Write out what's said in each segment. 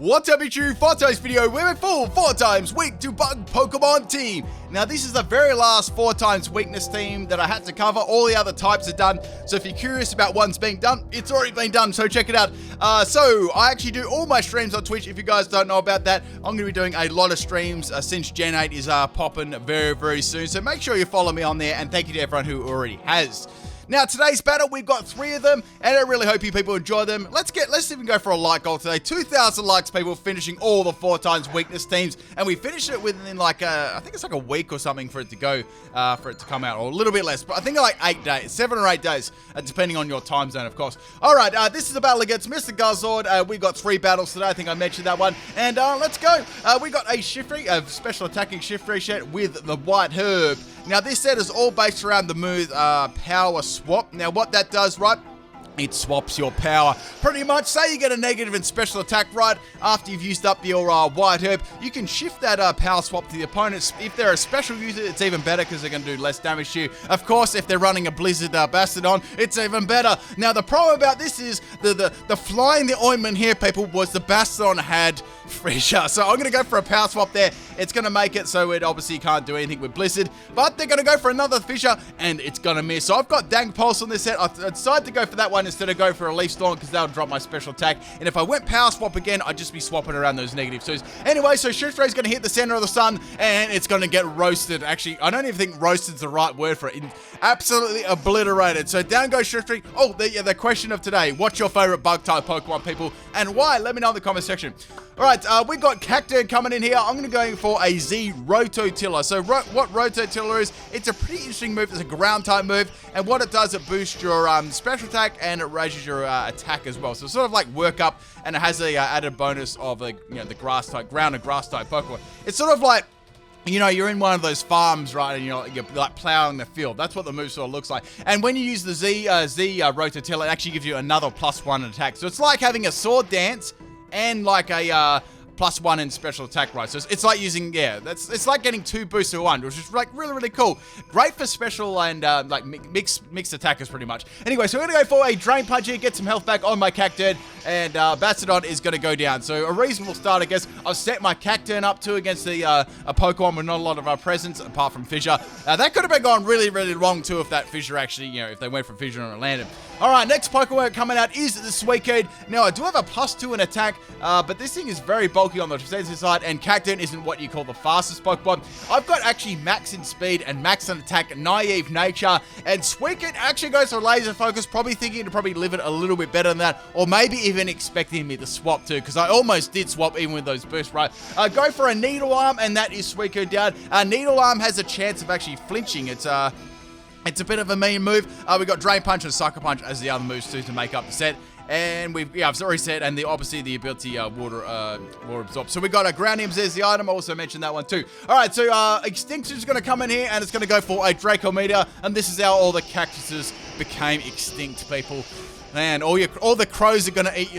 What's up, YouTube? For today's video, we're in full 4 times weak to bug Pokemon team. Now, this is the very last 4 times weakness team that I had to cover. All the other types are done. So if you're curious about one's being done, it's already been done. So check it out. So I actually do all my streams on Twitch. If you guys don't know about that, I'm going to be doing a lot of streams since Gen 8 is popping very, very soon. So make sure you follow me on there. And thank you to everyone who already has. Now, today's battle, we've got 3 of them, and I really hope you people enjoy them. Let's even go for a like goal today. 2,000 likes, people, finishing all the 4 times weakness teams, and we finished it within like I think it's like a week or something for it to go, for it to come out, or a little bit less, but I think like 8 days, 7 or 8 days, depending on your time zone, of course. All right, this is a battle against Mr. Guzzlord. We got 3 battles today. I think I mentioned that one, and let's go. We got a Shiftry, a special attacking Shiftry set with the White Herb. Now, this set is all based around the move Power Swap. Now, what that does, right, it swaps your power. Pretty much, say you get a negative in special attack, right, after you've used up your White Herb, you can shift that power swap to the opponent. If they're a special user, it's even better because they're going to do less damage to you. Of course, if they're running a Blizzard Bastodon, it's even better. Now, the problem about this is the fly in the ointment here, people, was the Bastodon had Fissure. So I'm going to go for a power swap there. It's going to make it so it obviously can't do anything with Blizzard, but they're going to go for another Fissure, and it's going to miss. So I've got Dang Pulse on this set. I decided to go for that one instead of go for a Leaf Storm because that'll drop my special attack. And if I went power swap again, I'd just be swapping around those negative twos. Anyway, so Shiftray's going to hit the center of the sun, and it's going to get roasted. Actually, I don't even think roasted's the right word for it. Absolutely obliterated. So down goes Shiftry. Oh, the question of today. What's your favorite bug type Pokemon, people? And why? Let me know in the comment section. Alright, we got Cacturn coming in here. I'm going to go for a Z Rototiller. So what Rototiller is, it's a pretty interesting move. It's a ground type move. And what it does, it boosts your special attack and it raises your attack as well. So it's sort of like work up, and it has a added bonus of the grass type, ground and grass type Pokemon. It's sort of like, you know, you're in one of those farms, right, and you're like plowing the field. That's what the move sort of looks like. And when you use the Z Rototiller, it actually gives you another +1 attack. So it's like having a sword dance and like a +1 in special attack, right? So it's like using, it's like getting 2 boosts to 1, which is like really, really cool. Great for special and like mixed attackers pretty much. Anyway, so we're going to go for a Drain Punch here, get some health back on my Cacturn, and Bastodon is going to go down. So a reasonable start, I guess. I've set my Cacturn up to against a Pokemon with not a lot of presence, apart from Fissure. That could have been going really, really wrong too if that Fissure actually, if they went for Fissure and it landed. Alright, next Pokemon coming out is the Suicune. Now, I do have a +2 in attack, but this thing is very bulky on the defensive side, and Cacturn isn't what you call the fastest Pokemon. I've got actually max in speed and max in attack, naive nature, and Suicune actually goes for laser focus, probably thinking to probably live it a little bit better than that, or maybe even expecting me to swap too, because I almost did swap even with those bursts, right? Go for a Needle Arm, and that is Suicune down. Needle Arm has a chance of actually flinching. It's a bit of a mean move. We got Drain Punch and Sucker Punch as the other moves too to make up the set. And I've already said, and obviously the ability water absorb. So we got a Ground Imps as the item. I also mentioned that one too. All right, so Extinction's going to come in here, and it's going to go for a Draco Meteor, and this is how all the cactuses became extinct, people. Man, all the crows are going to eat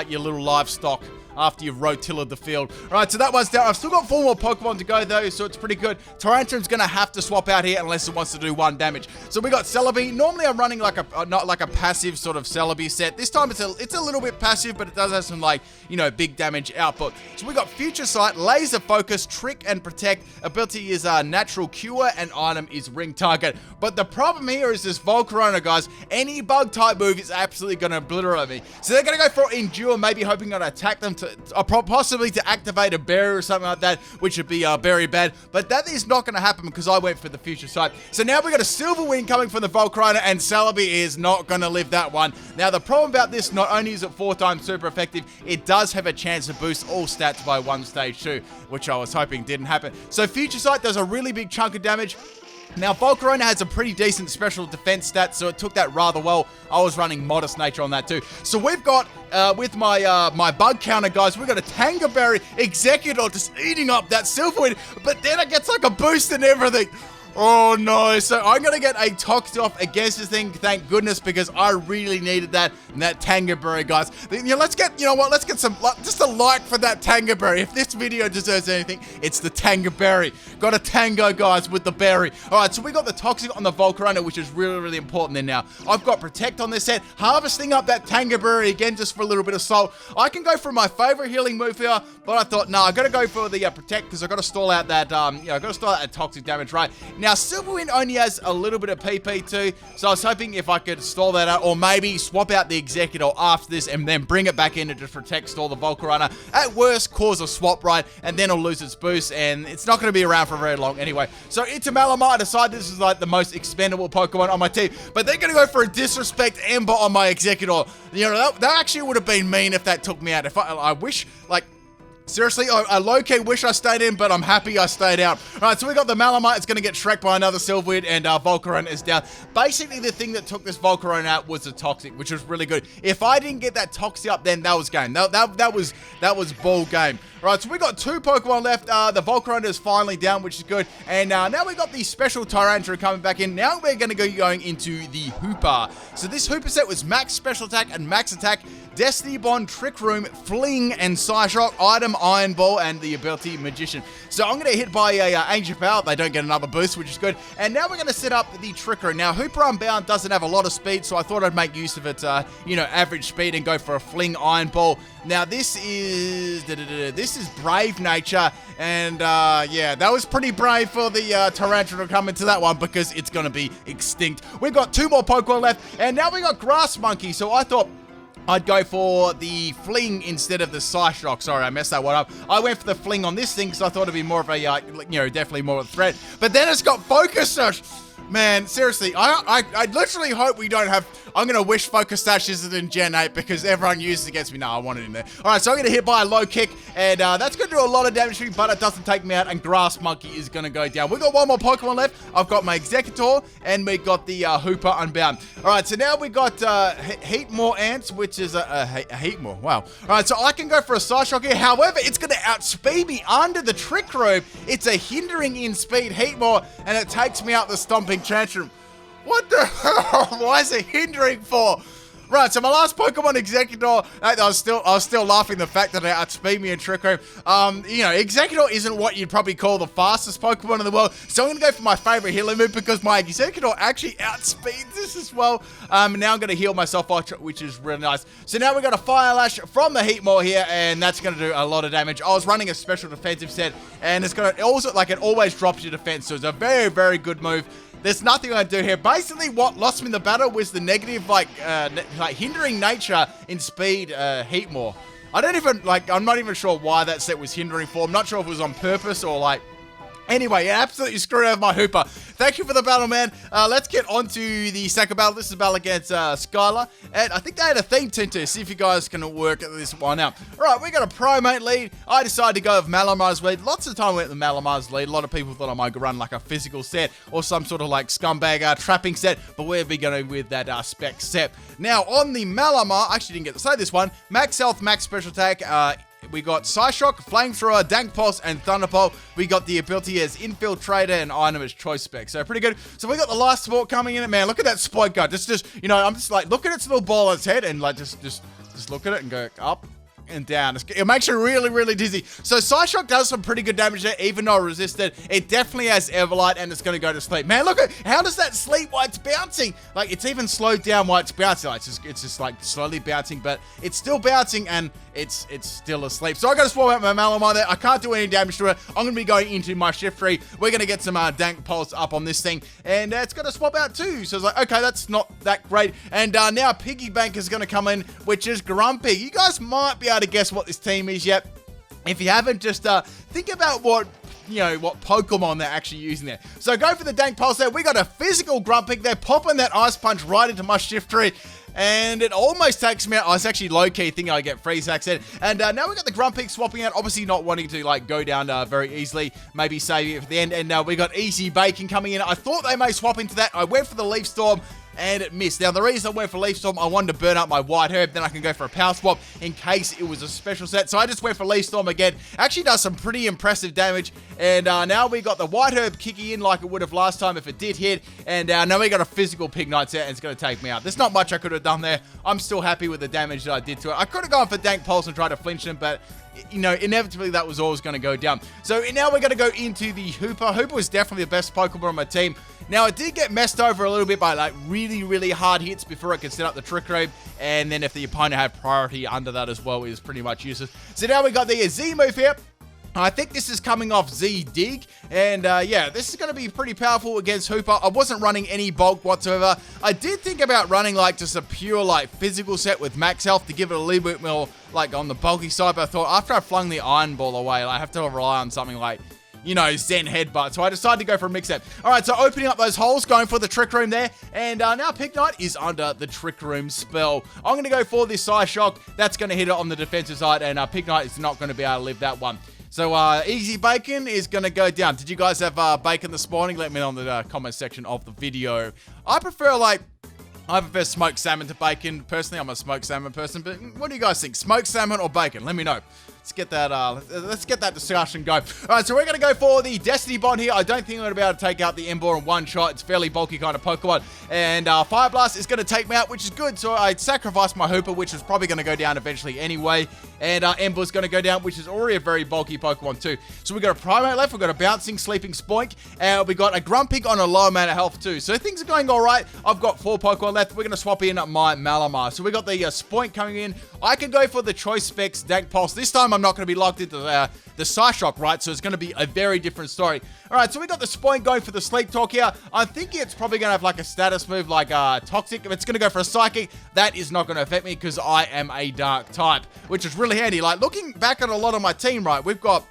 your little livestock after you've rotilled the field. Alright, so that one's down. I've still got 4 more Pokemon to go though, so it's pretty good. Tyrantrum's gonna have to swap out here unless it wants to do 1 damage. So we got Celebi. Normally I'm running like not like a passive sort of Celebi set. This time it's a little bit passive, but it does have some like, big damage output. So we got Future Sight, Laser Focus, Trick, and Protect. Ability is Natural Cure, and item is Ring Target. But the problem here is this Volcarona, guys. Any bug type move is absolutely gonna obliterate me. So they're gonna go for Endure, maybe hoping to attack them possibly to activate a barrier or something like that, which would be very bad. But that is not going to happen because I went for the Future Sight. So now we got a Silver Wing coming from the Volcarona, and Celebi is not going to live that one. Now the problem about this, not only is it 4 times super effective, it does have a chance to boost all stats by 1 stage too, which I was hoping didn't happen. So Future Sight does a really big chunk of damage. Now, Volcarona has a pretty decent special defense stat, so it took that rather well. I was running Modest Nature on that too. So we've got, with my my bug counter, guys, we've got a Tangerberry Executor just eating up that Silverwind, but then it gets like a boost and everything. Oh no, so I'm going to get a Toxic off against this thing, thank goodness, because I really needed that, and that Tangerberry, guys. Let's get, let's get some, just a like for that Tangerberry. If this video deserves anything, it's the Tangerberry. Got a tango, guys, with the berry. Alright, so we got the Toxic on the Volcarona, which is really, really important there now. I've got Protect on this set, harvesting up that Tangerberry again, just for a little bit of salt. I can go for my favorite healing move here, but I thought, nah, I got to go for the Protect, because I got to stall out that, I got to stall out that Toxic damage, right? Now, Silverwind only has a little bit of PP too, so I was hoping if I could stall that out, or maybe swap out the Executor after this and then bring it back in to just protect, stall the Volcarona. At worst, cause a swap, right, and then it'll lose its boost, and it's not going to be around for very long anyway. So into Malamar, I decided this is like the most expendable Pokemon on my team, but they're going to go for a Disrespect Emboar on my Executor. That actually would have been mean if that took me out. If I wish, like, seriously, I low-key wish I stayed in, but I'm happy I stayed out. Alright, so we got the Malamite. It's going to get Shrek by another Silverwind, and Volcarona is down. Basically, the thing that took this Volcarona out was the Toxic, which was really good. If I didn't get that Toxic up, then that was game. That was ball game. Alright, so we got 2 Pokemon left. The Volcarona is finally down, which is good. And now we got the special Tyrantrum coming back in. Now we're going to go going into the Hooper. So this Hooper set was max special attack and max attack, Destiny Bond, Trick Room, Fling, and Psyshock, Item, Iron Ball, and the ability Magician. So I'm going to hit by a Ancient Power. They don't get another boost, which is good. And now we're going to set up the Trick Room. Now, Hooper Unbound doesn't have a lot of speed, so I thought I'd make use of its, average speed and go for a Fling Iron Ball. Now, this is Brave Nature, and, yeah, that was pretty brave for the Tyrantrum to come into that one because it's going to be extinct. We've got 2 more Pokemon left, and now we got Grass Monkey, so I thought I'd go for the Fling instead of the Psyshock. Sorry, I messed that one up. I went for the Fling on this thing because I thought it'd be more of a, definitely more of a threat. But then it's got Focus Sash. Man, seriously, I literally hope we don't have... I'm going to wish Focus Sash isn't in Gen 8 because everyone uses it against me. No, I want it in there. Alright, so I'm going to hit by a low kick, and that's going to do a lot of damage to me, but it doesn't take me out, and Grass Monkey is going to go down. We've got 1 more Pokemon left. I've got my Executor, and we got the Hooper Unbound. Alright, so now we got Heattmor Ants, which is a Heattmor. Wow. Alright, so I can go for a Psyshock here. However, it's going to outspeed me under the Trick Room. It's a hindering in speed Heattmor, and it takes me out the Stomping Tantrum. What the hell? Why is it hindering for? Right, so my last Pokemon, Executor, I was still laughing the fact that it outspeed me in Trick Room. Executor isn't what you'd probably call the fastest Pokemon in the world, so I'm going to go for my favorite healing move because my Executor actually outspeeds this as well. Now I'm going to heal myself, which is really nice. So now we got a Fire Lash from the Heattmor here, and that's going to do a lot of damage. I was running a special defensive set, and it's going to also, it always drops your defense, so it's a very, very good move. There's nothing I do here. Basically, what lost me in the battle was the negative, hindering nature in speed, Heattmor. I'm not even sure why that set was hindering for. I'm not sure if it was on purpose or, Anyway, it absolutely screwed over my Hooper. Thank you for the battle, man. Let's get on to the second battle. This is a battle against Scala. And I think they had a theme tune to see if you guys can work this one out. Alright, we got a Primate lead. I decided to go with Malamar's lead. Lots of time I went with Malamar's lead. A lot of people thought I might run a physical set or some sort of scumbag trapping set. But we'll be going with that spec set. Now, on the Malamar, I actually didn't get to say this one. Max health, max special attack. We got Psyshock, Flamethrower, Dank Pulse, and Thunderbolt. We got the ability as Infiltrator and item as choice spec. So pretty good. So we got the last sport coming in. Man, look at that spike guard. I'm just look at its little ball on its head and just look at it and go up and down. It makes you really, really dizzy. So Psyshock does some pretty good damage there, even though resisted. It definitely has Everlight, and it's going to go to sleep. Man, look at how does that sleep while it's bouncing? It's even slowed down while it's bouncing. It's just slowly bouncing, but it's still bouncing, and it's still asleep. So I got to swap out my Malamar there. I can't do any damage to it. I'm going to be going into my Shift Tree. We're going to get some Dank Pulse up on this thing, and it's going to swap out too. So it's okay, that's not that great. And now Piggy Bank is going to come in, which is Grumpy. You guys might be able to guess what this team is yet. If you haven't, just think about what Pokemon they're actually using there. So go for the Dank Pulse there. We got a physical Grumpig. They're popping that Ice Punch right into my Shift Tree. And it almost takes me out. I was actually low-key thinking I get Freeze Accent. And now we got the Grumpig swapping out. Obviously not wanting to go down very easily. Maybe save it for the end. And we got Easy Bacon coming in. I thought they may swap into that. I went for the Leaf Storm. and it missed. Now, the reason I went for Leaf Storm, I wanted to burn up my White Herb, then I can go for a Power Swap in case it was a special set. So I just went for Leaf Storm again. Actually does some pretty impressive damage, and now we got the White Herb kicking in like it would have last time if it did hit, and now we got a physical Pimpnite set, and it's going to take me out. There's not much I could have done there. I'm still happy with the damage that I did to it. I could have gone for Dank Pulse and tried to flinch him, but you know, inevitably that was always going to go down. So now we're going to go into the Hooper. Hooper was definitely the best Pokemon on my team. Now, it did get messed over a little bit by like really, really hard hits before it could set up the Trick Room. And then if the opponent had priority under that as well, it was pretty much useless. So now we got the Z move here. I think this is coming off Z Dig, and yeah, this is going to be pretty powerful against Hooper. I wasn't running any bulk whatsoever. I did think about running like just a pure like physical set with max health to give it a little bit more like on the bulky side, but I thought after I flung the Iron Ball away, I have to rely on something like, you know, Zen Headbutt. So I decided to go for a mix set. All right, so opening up those holes, going for the Trick Room there. And now Pimpnite is under the Trick Room spell. I'm going to go for this Psy Shock. That's going to hit it on the defensive side, and Pimpnite is not going to be able to live that one. So Easy Bacon is going to go down. Did you guys have bacon this morning? Let me know in the comment section of the video. I prefer smoked salmon to bacon. Personally, I'm a smoked salmon person, but what do you guys think? Smoked salmon or bacon? Let me know. Let's get that discussion going. All right, so we're going to go for the Destiny Bond here. I don't think I'm going to be able to take out the Emboar in one shot. It's fairly bulky kind of Pokemon. And Fire Blast is going to take me out, which is good. So I sacrificed my Hooper, which is probably going to go down eventually anyway. And Emboar's going to go down, which is already a very bulky Pokemon too. So we've got a Primate left. We've got a Bouncing, Sleeping Spoink. And we've got a Grumpig on a low amount of health too. So things are going all right. I've got 4 Pokemon left. We're going to swap in my Malamar. So we got the Spoink coming in. I can go for the Choice Specs Dank Pulse. This time I'm not going to be locked into the Psyshock, right? So it's going to be a very different story. All right, so we got the Spoink going for the Sleep Talk here. I think it's probably going to have like a status move like Toxic. If it's going to go for a Psychic, that is not going to affect me because I am a Dark type, which is really handy. Like looking back at a lot of my team, right? We got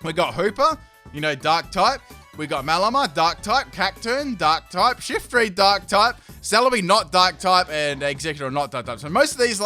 Hooper, you know, Dark type. We got Malamar, Dark type. Cacturn, Dark type. Shiftry, Dark type. Celebi, not Dark type. And Executor, not Dark type. So most of these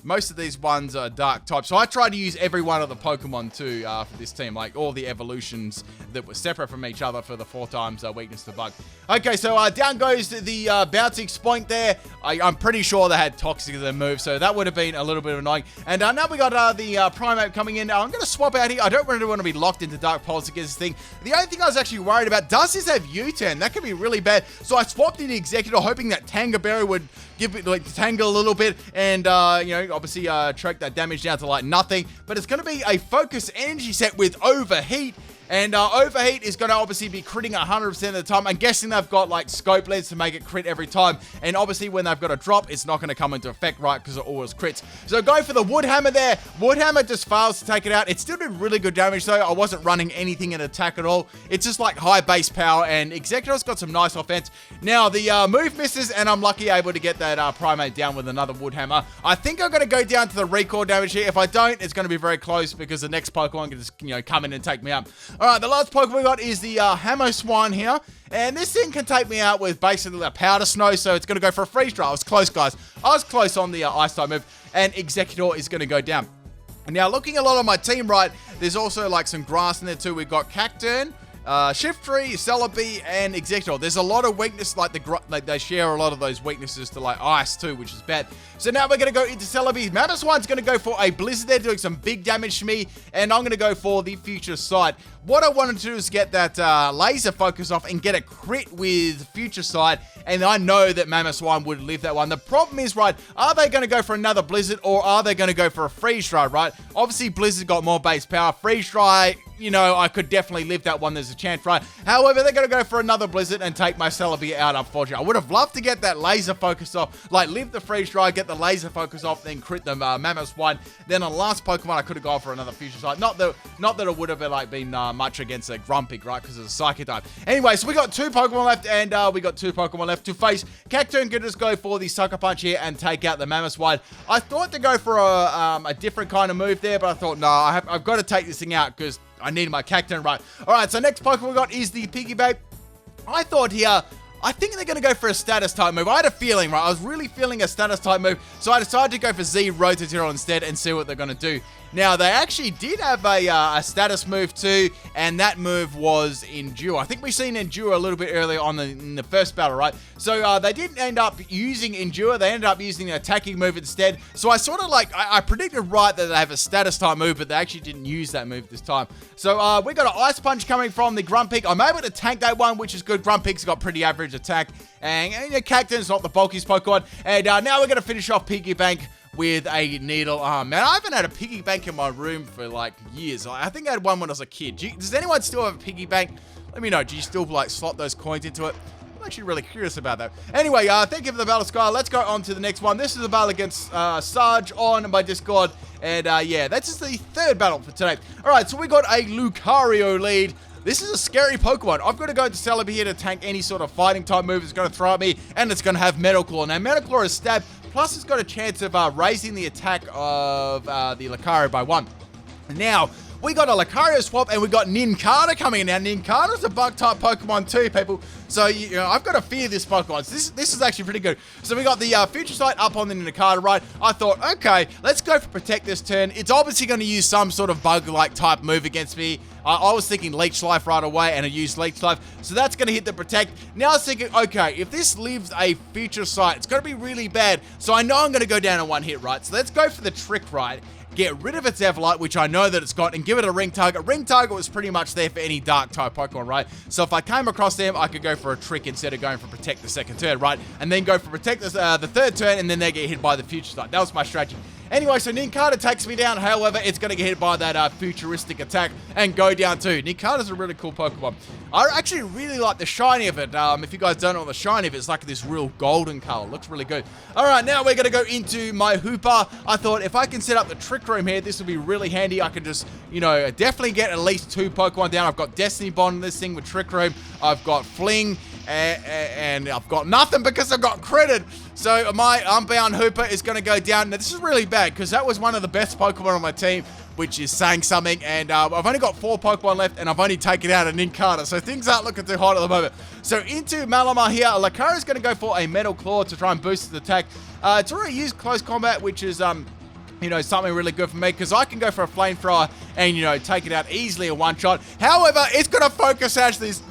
most of these ones are Dark type. So I try to use every one of the Pokemon too for this team. Like all the evolutions that were separate from each other for the 4 times weakness to bug. Okay, so down goes the Bouncing Spoink there. I'm pretty sure they had Toxic as their move. So that would have been a little bit annoying. And now we got the Primate coming in. I'm going to swap out here. I don't really want to be locked into Dark Pulse against this thing. The only thing I was actually worried about, does this have U-turn? That could be really bad. So I swapped in the Executor hoping that Tanga Berry would give it like tangle a little bit and you know, obviously track that damage down to like nothing. But it's going to be a Focus Energy set with Overheat. And Overheat is going to obviously be critting 100% of the time. I'm guessing they've got like scope lens to make it crit every time. And obviously when they've got a drop, it's not going to come into effect, right? Because it always crits. So go for the Wood Hammer there. Wood Hammer just fails to take it out. It still did really good damage though. I wasn't running anything in attack at all. It's just like high base power. And Executor's got some nice offense. Now the move misses and I'm lucky able to get that Primate down with another Wood Hammer. I think I'm going to go down to the recoil damage here. If I don't, it's going to be very close because the next Pokemon can just, you know, come in and take me out. All right, the last Pokemon we got is the Mamoswine here. And this thing can take me out with basically a Powder Snow, so it's going to go for a Freeze Dry. I was close, guys. I was close on the Ice type move, and Executor is going to go down. Now, looking a lot on my team, right, there's also like some grass in there too. We've got Cacturn, Shiftry, Celebi, and Executor. There's a lot of weakness, like they share a lot of those weaknesses to like Ice too, which is bad. So now we're going to go into Celebi. Mamoswine's going to go for a Blizzard there, doing some big damage to me, and I'm going to go for the Future Sight. What I wanted to do is get that Laser Focus off and get a crit with Future Sight, and I know that Mamoswine would live that one. The problem is, right, are they going to go for another Blizzard, or are they going to go for a Freeze Dry, right? Obviously, Blizzard got more base power. Freeze Dry, you know, I could definitely live that one. There's a chance, right? However, they're going to go for another Blizzard and take my Celebi out, unfortunately. I would have loved to get that Laser Focus off, like live the Freeze Dry, get the Laser Focus off, then crit the Mamoswine. Then on the last Pokemon, I could have gone for another Future Sight. Not that it would have been much against a Grumpig, right? Because it's a Psychic type. Anyway, so we got 2 Pokemon left, and we got 2 Pokemon left to face. Cacturn could just go for the Sucker Punch here and take out the Mamoswine. I thought to go for a different kind of move there, but I thought, no, I've got to take this thing out because I need my Cacturn right. All right, so next Pokemon we got is the Piggy Babe. I thought here I think they're going to go for a status type move. I had a feeling, right? I was really feeling a status type move, so I decided to go for Z Rototil instead and see what they're going to do. Now, they actually did have a status move too, and that move was Endure. I think we've seen Endure a little bit earlier on in the first battle, right? So they didn't end up using Endure. They ended up using an attacking move instead. So I sort of like, I predicted right that they have a status type move, but they actually didn't use that move this time. So we got an Ice Punch coming from the Grumpig. I'm able to tank that one, which is good. Grumpig's got pretty average attack, and Cactu's not the bulkiest Pokemon. And now we're going to finish off Piggy Bank with a Needle Arm. Man, I haven't had a piggy bank in my room for like years. I think I had one when I was a kid. Does anyone still have a piggy bank? Let me know. Do you still like slot those coins into it? I'm actually really curious about that. Anyway, thank you for the battle, Scala. Let's go on to the next one. This is a battle against Sarge on my Discord. And yeah, that's just the third battle for today. Alright, so we got a Lucario lead. This is a scary Pokemon. I've got to go to Celebi here to tank any sort of fighting type move it's going to throw at me, and it's going to have Metal Claw. Now, Metal Claw is stab, plus it's got a chance of raising the attack of the Lucario by 1. Now, we got a Lucario swap, and we got Nincada coming in. Now, Nincada's a bug type Pokemon too, people. So, you know, I've got to fear this Pokemon. So this is actually pretty good. So, we got the Future Sight up on the Nincada, right? I thought, okay, let's go for Protect this turn. It's obviously going to use some sort of bug-like type move against me. I was thinking Leech Life right away, and I used Leech Life. So, that's going to hit the Protect. Now, I was thinking, okay, if this leaves a Future Sight, it's going to be really bad. So, I know I'm going to go down in one hit, right? So, let's go for the Trick, right? Get rid of its Everlight, which I know that it's got, and give it a Ring Target. Ring Target was pretty much there for any Dark type Pokemon, right? So if I came across them, I could go for a Trick instead of going for Protect the second turn, right? And then go for Protect the third turn, and then they get hit by the Future Sight. That was my strategy. Anyway, so Nincada takes me down. However, it's going to get hit by that futuristic attack and go down too. Nincada's a really cool Pokemon. I actually really like the shiny of it. If you guys don't know what the shiny of it, it's like this real golden color. Looks really good. All right, now we're going to go into my Hoopa. I thought if I can set up the Trick Room here, this will be really handy. I can just, you know, definitely get at least 2 Pokemon down. I've got Destiny Bond in this thing with Trick Room. I've got Fling. And I've got nothing because I've got credit. So my Unbound Hooper is going to go down. Now, this is really bad because that was one of the best Pokemon on my team, which is saying something. And I've only got 4 Pokemon left, and I've only taken out a Nincada. So things aren't looking too hot at the moment. So into Malamar here, Lucario is going to go for a Metal Claw to try and boost its attack. It's already used Close Combat, which is you know, something really good for me because I can go for a Flamethrower and, you know, take it out easily in one shot. However, it's going to Focus Sash these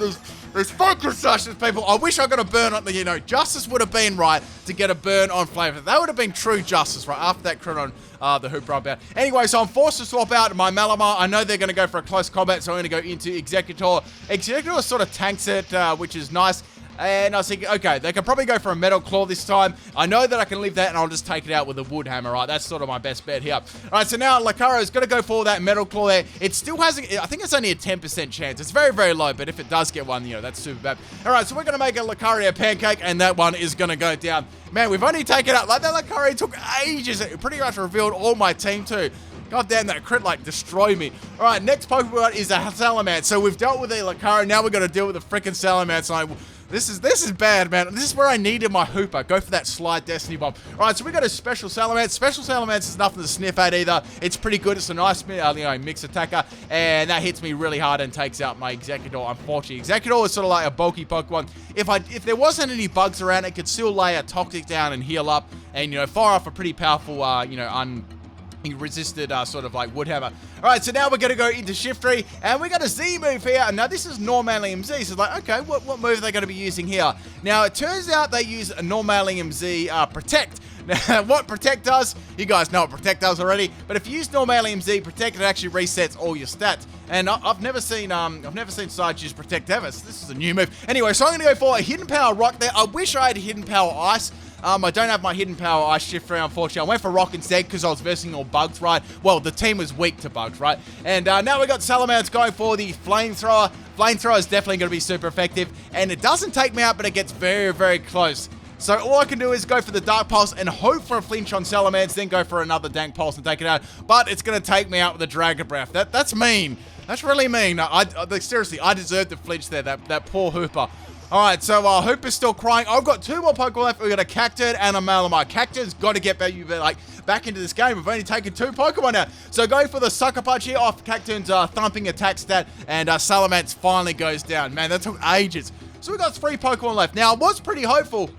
Focus Sashes, people. I wish I got a burn on the, you know, Justice would have been right to get a burn on Flamethrower. That would have been true Justice, right, after that crit on the Hooper Unbound. Anyway, so I'm forced to swap out my Malamar. I know they're going to go for a Close Combat, so I'm going to go into Executor. Executor sort of tanks it, which is nice. And I was thinking, okay, they can probably go for a Metal Claw this time. I know that I can leave that, and I'll just take it out with a Wood Hammer, right? That's sort of my best bet here. All right, so now Lucario's going to go for that Metal Claw there. It still has, I think it's only a 10% chance. It's very, very low, but if it does get one, you know, that's super bad. All right, so we're going to make a Lucario Pancake, and that one is going to go down. Man, we've only taken out, like that Lucario took ages. It pretty much revealed all my team too. God damn, that crit, like, destroyed me. All right, next Pokemon is a Salamence. So we've dealt with a Lucario. Now we're going to deal with a freaking Salamence. This is bad, man. This is where I needed my Hooper. Go for that Slide Destiny Bomb. All right, so we got a Special Salamence. Special Salamence is nothing to sniff at either. It's pretty good. It's a nice, you know, mix attacker, and that hits me really hard and takes out my Executor. Unfortunately, Executor is sort of like a bulky Pokemon. If there wasn't any bugs around, it could still lay a Toxic down and heal up, and, you know, fire off a pretty powerful, you know, resisted sort of like Wood Hammer. Alright, so now we're going to go into Shiftry, and we got a Z move here, and now this is Normalium Z, so it's like, okay, what move are they going to be using here? Now, it turns out they use a Normalium Z Protect. Now, what Protect does, you guys know what Protect does already, but if you use Normalium Z Protect, it actually resets all your stats. And I've never seen Sarge use Protect ever, so this is a new move. Anyway, so I'm going to go for a Hidden Power Rock there. I wish I had Hidden Power Ice. I don't have my Hidden Power Ice Shift around, unfortunately. I went for Rock instead because I was versing all bugs, right? Well, the team was weak to bugs, right? And now we got Salamence going for the Flamethrower. Flamethrower is definitely going to be super effective. And it doesn't take me out, but it gets very, very close. So all I can do is go for the Dark Pulse and hope for a flinch on Salamence, then go for another Dank Pulse and take it out. But it's going to take me out with a Dragon Breath. That's mean. That's really mean. Seriously, I deserve to flinch there, that poor Hooper. Alright, so Hooper's still crying. I've got 2 more Pokemon left. We've got a Cacturne and a Malamar. Cacturne's got to get back into this game. We've only taken 2 Pokemon now. So going for the Sucker Punch here off Cacturne's thumping attack stat, and Salamence finally goes down. Man, that took ages. So we got 3 Pokemon left. Now, I was pretty hopeful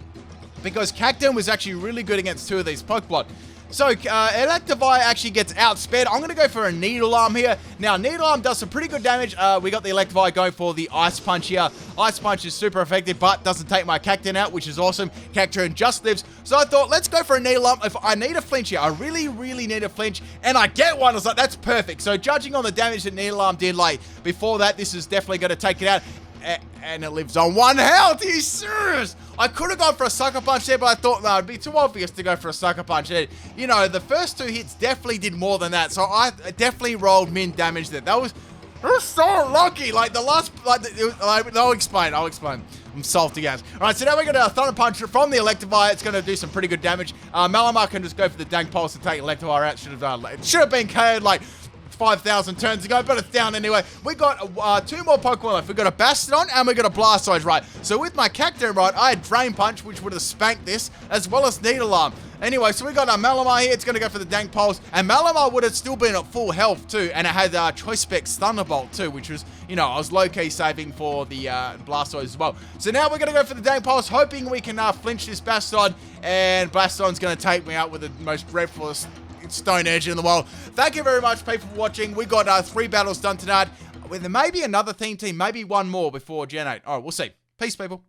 because Cacturne was actually really good against 2 of these Pokemon. So, Electivire actually gets outsped. I'm going to go for a Needle Arm here. Now, Needle Arm does some pretty good damage. We got the Electivire going for the Ice Punch here. Ice Punch is super effective, but doesn't take my Cacturne out, which is awesome. Cacturne just lives. So I thought, let's go for a Needle Arm. If I need a flinch here, I really, really need a flinch, and I get one. I was like, that's perfect. So, judging on the damage that Needle Arm did, like, before that, this is definitely going to take it out. And it lives on 1 health. Are you serious? I could have gone for a Sucker Punch there, but I thought, no, it'd be too obvious to go for a Sucker Punch there. You know, the first 2 hits definitely did more than that, so I definitely rolled min damage there. That was so lucky. Like, the last, I'll explain. I'm salty, guys. All right, so now we're going to Thunder Punch from the Electivire. It's going to do some pretty good damage. Malamar can just go for the Dank Pulse and take Electivire out. It should have been KO'd, like, 5,000 turns ago, but it's down anyway. We got 2 more Pokemon left. We got a Bastiodon and we got a Blastoise, right? So with my Cacturne, right, I had Drain Punch, which would have spanked this, as well as Needle Arm. Anyway, so we got Malamar here. It's going to go for the Dank Pulse, and Malamar would have still been at full health too, and it had Choice Specs Thunderbolt too, which was, you know, I was low-key saving for the Blastoise as well. So now we're going to go for the Dank Pulse, hoping we can flinch this Bastiodon, and Bastiodon's going to take me out with the most dreadfulest Stone Edge in the world. Thank you very much, people, for watching. We got 3 battles done tonight, with maybe another theme, maybe 1 more before Gen 8. All right, we'll see. Peace, people.